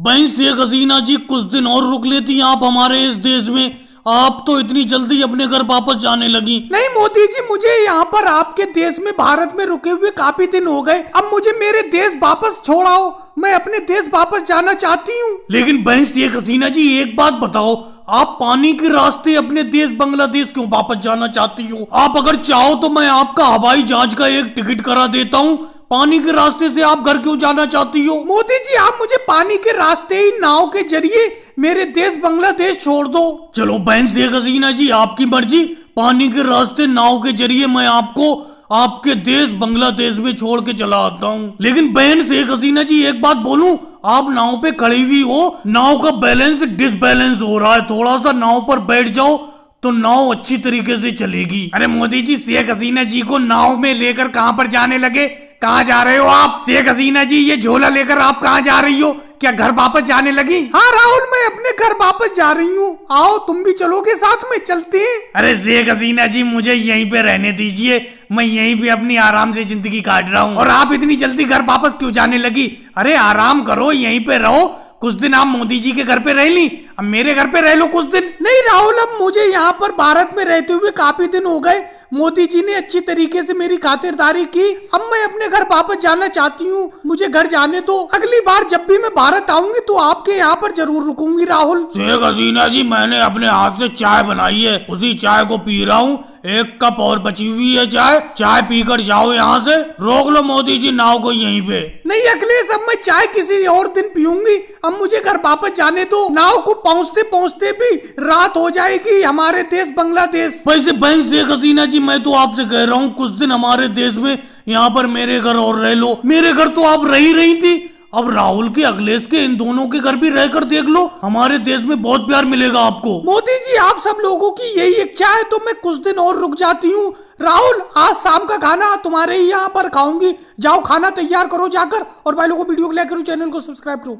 बहन शेख हसीना जी, कुछ दिन और रुक लेती आप हमारे इस देश में। आप तो इतनी जल्दी अपने घर वापस जाने लगी। नहीं मोदी जी, मुझे यहाँ पर आपके देश में भारत में रुके हुए काफी दिन हो गए। अब मुझे मेरे देश वापस छोड़ाओ, मैं अपने देश वापस जाना चाहती हूँ। लेकिन बहन शेख हसीना जी, एक बात बताओ, आप पानी के रास्ते अपने देश बांग्लादेश क्यों वापस जाना चाहती हो? आप अगर चाहो तो मैं आपका हवाई जहाज का एक टिकट करा देता हूँ। पानी के रास्ते से आप घर क्यों जाना चाहती हो? मोदी जी, आप मुझे पानी के रास्ते ही नाव के जरिए मेरे देश बांग्लादेश छोड़ दो। चलो बहन शेख हसीना जी, आपकी मर्जी। पानी के रास्ते नाव के जरिए मैं आपको आपके देश बांग्लादेश में छोड़ के चला आता हूँ। लेकिन बहन शेख हसीना जी, एक बात बोलूं, आप नाव पे खड़ी हुई हो, नाव का बैलेंस डिसबैलेंस हो रहा है। थोड़ा सा नाव पर बैठ जाओ तो नाव अच्छी तरीके से चलेगी। अरे मोदी जी, शेख हसीना जी को नाव में लेकर कहाँ पर जाने लगे? कहाँ जा रहे हो आप? शेख हसीना जी, ये झोला लेकर आप कहाँ जा रही हो? क्या घर वापस जाने लगी? हाँ राहुल, मैं अपने घर वापस जा रही हूँ। आओ तुम भी चलोगे साथ में, चलते हैं। अरे शेख हसीना जी, मुझे यहीं पे रहने दीजिए। मैं यहीं पे अपनी आराम से जिंदगी काट रहा हूँ। और आप इतनी जल्दी घर वापस क्यों जाने लगी? अरे आराम करो, यहीं पे रहो। कुछ दिन आप मोदी जी के घर पे रह ली, अब मेरे घर पे रह लो कुछ दिन। नहीं राहुल, अब मुझे यहाँ पर भारत में रहते हुए काफी दिन हो गए। मोदी जी ने अच्छी तरीके से मेरी खातिरदारी की। अब मैं अपने घर वापस जाना चाहती हूँ, मुझे घर जाने दो। अगली बार जब भी मैं भारत आऊंगी तो आपके यहाँ पर जरूर रुकूंगी राहुल। शेख हसीना जी, मैंने अपने हाथ से चाय बनाई है, उसी चाय को पी रहा हूँ। एक कप और बची हुई है चाय, चाय पीकर जाओ यहाँ से। रोक लो मोदी जी नाव को यहीं पे। नहीं अखिलेश, अब मैं चाय किसी और दिन पीऊंगी। अब मुझे घर वापस जाने दो। नाव को पहुँचते पहुँचते भी रात हो जाएगी हमारे देश बांग्लादेश। वैसे बहन शेख हसीना जी, मैं तो आपसे कह रहा हूँ, कुछ दिन हमारे देश में यहाँ पर मेरे घर और रह लो। मेरे घर तो आप रह ही रही थी, अब राहुल के अखिलेश के इन दोनों के घर भी रहकर देख लो। हमारे देश में बहुत प्यार मिलेगा आपको। मोदी जी, आप सब लोगों की यही इच्छा है तो मैं कुछ दिन और रुक जाती हूँ। राहुल, आज शाम का खाना तुम्हारे ही यहाँ पर खाऊंगी। जाओ खाना तैयार करो जाकर, और भाई लोगों को वीडियो को लाइक करो, चैनल को सब्सक्राइब करो।